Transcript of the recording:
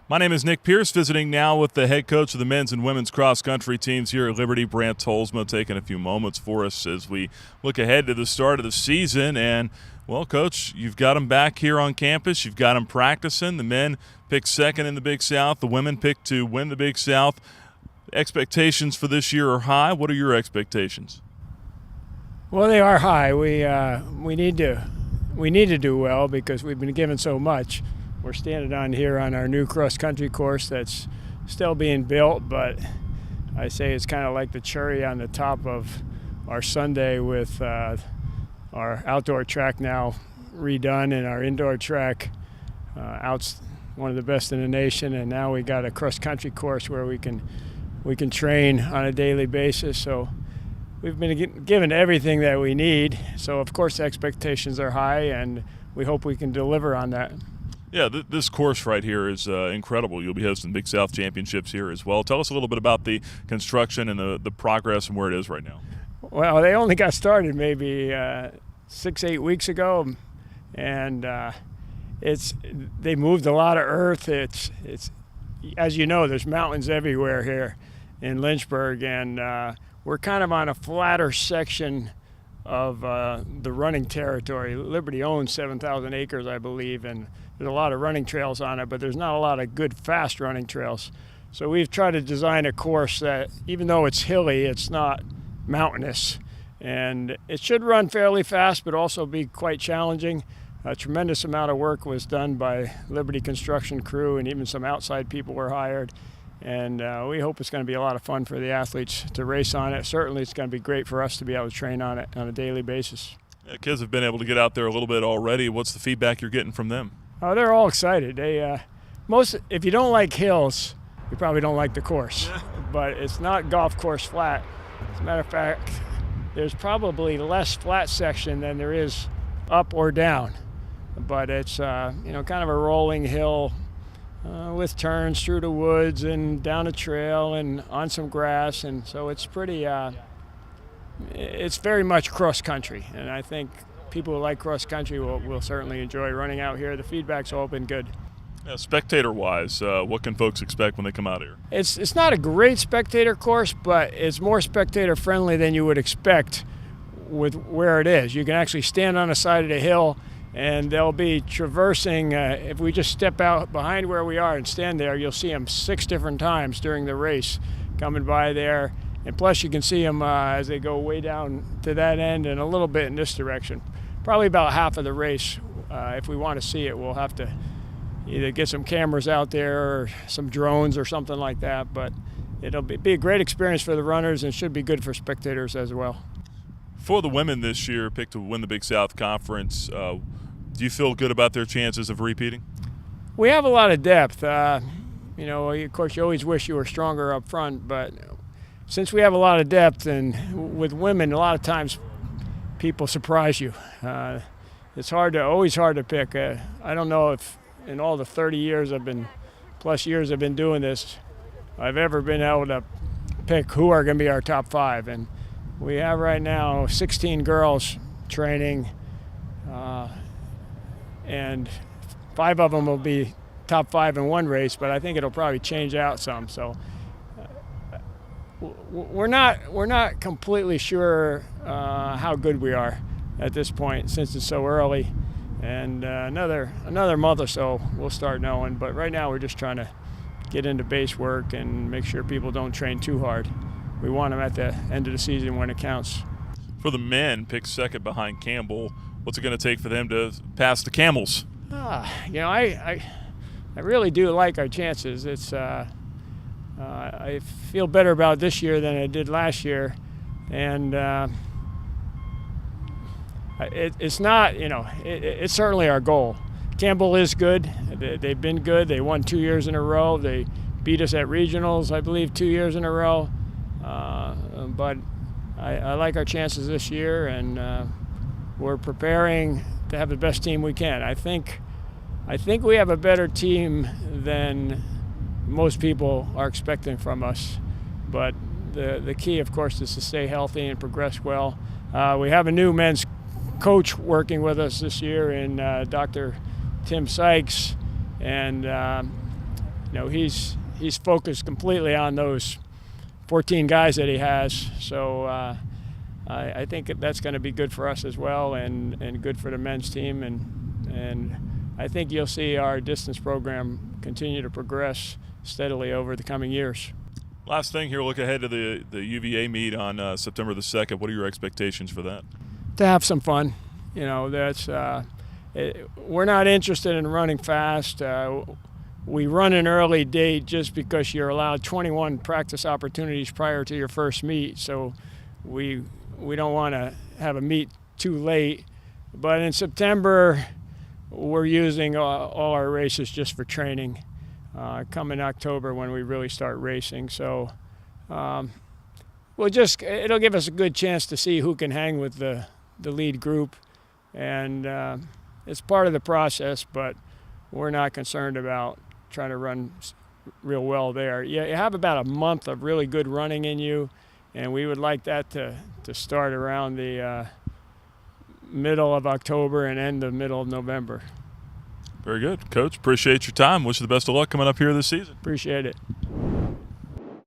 My name is Nick Pierce, visiting now with the head coach of the men's and women's cross-country teams here at Liberty, Brant Tolsma, taking a few moments for us as we look ahead to the start of the season. And, well, Coach, you've got them back here on campus. You've got them practicing. The men picked second in the Big South. The women picked to win the Big South. Expectations for this year are high. What are your expectations? Well, they are high. We need to do well because we've been given so much. We're standing on here on our new cross-country course that's still being built, but I say it's kind of like the cherry on the top of our sundae with our outdoor track now redone and our indoor track one of the best in the nation, and now we got a cross-country course where we can train on a daily basis. So we've been given everything that we need. So of course expectations are high, and we hope we can deliver on that. Yeah, this course right here is incredible. You'll be hosting Big South Championships here as well. Tell us a little bit about the construction and the progress and where it is right now. Well, they only got started maybe 6-8 weeks ago, and they moved a lot of earth. It's as you know, there's mountains everywhere here in Lynchburg, and we're kind of on a flatter section of the running territory. Liberty owns 7,000 acres, I believe, and there's a lot of running trails on it, but there's not a lot of good fast running trails. So we've tried to design a course that, even though it's hilly, it's not mountainous. And it should run fairly fast, but also be quite challenging. A tremendous amount of work was done by Liberty construction crew, and even some outside people were hired. And we hope it's going to be a lot of fun for the athletes to race on it. Certainly it's going to be great for us to be able to train on it on a daily basis. Yeah, kids have been able to get out there a little bit already. What's the feedback you're getting from them? Oh, they're all excited. If you don't like hills, you probably don't like the course. But it's not golf course flat. As a matter of fact, there's probably less flat section than there is up or down. But it's kind of a rolling hill with turns through the woods and down a trail and on some grass, and so it's pretty. It's very much cross country, and I think people who like cross country will certainly enjoy running out here. The feedback's all been good. Yeah, spectator-wise, what can folks expect when they come out here? It's not a great spectator course, but it's more spectator-friendly than you would expect with where it is. You can actually stand on the side of the hill, and they'll be traversing. If we just step out behind where we are and stand there, you'll see them 6 different times during the race coming by there. And plus you can see them as they go way down to that end and a little bit in this direction. Probably about half of the race. If we want to see it, we'll have to either get some cameras out there or some drones or something like that. But it'll be a great experience for the runners, and should be good for spectators as well. For the women this year, picked to win the Big South Conference, do you feel good about their chances of repeating? We have a lot of depth. Of course, you always wish you were stronger up front, but since we have a lot of depth, and with women, a lot of times people surprise you. It's always hard to pick. I don't know if in all the 30 years I've been doing this, I've ever been able to pick who are going to be our top 5. And we have right now 16 girls training, and 5 of them will be top 5 in one race, but I think it'll probably change out some. So we're not completely sure how good we are at this point, since it's so early. And another month or so we'll start knowing. But right now we're just trying to get into base work and make sure people don't train too hard. We want them at the end of the season when it counts. For the men, picked second behind Campbell. What's it going to take for them to pass the Camels? I really do like our chances. It's I feel better about this year than I did last year, and it's not, it's certainly our goal. Campbell is good. They've been good. They won 2 years in a row. They beat us at regionals, I believe, 2 years in a row. But I like our chances this year, and we're preparing to have the best team we can. I think we have a better team than most people are expecting from us. But the key, of course, is to stay healthy and progress well. We have a new men's coach working with us this year in Dr. Tim Sykes, and he's focused completely on those 14 guys that he has. So I think that's going to be good for us as well, and good for the men's team, and I think you'll see our distance program continue to progress steadily over the coming years. Last thing here, look ahead to the UVA meet on September the 2nd. What are your expectations for that? To have some fun. That's we're not interested in running fast. We run an early date just because you're allowed 21 practice opportunities prior to your first meet. So we don't want to have a meet too late. But in September, we're using all our races just for training. Come in October when we really start racing. So it'll give us a good chance to see who can hang with the lead group. And it's part of the process, but we're not concerned about trying to run real well there. You have about a month of really good running in you, and we would like that to start around the middle of October and end the middle of November. Very good. Coach, appreciate your time. Wish you the best of luck coming up here this season. Appreciate it.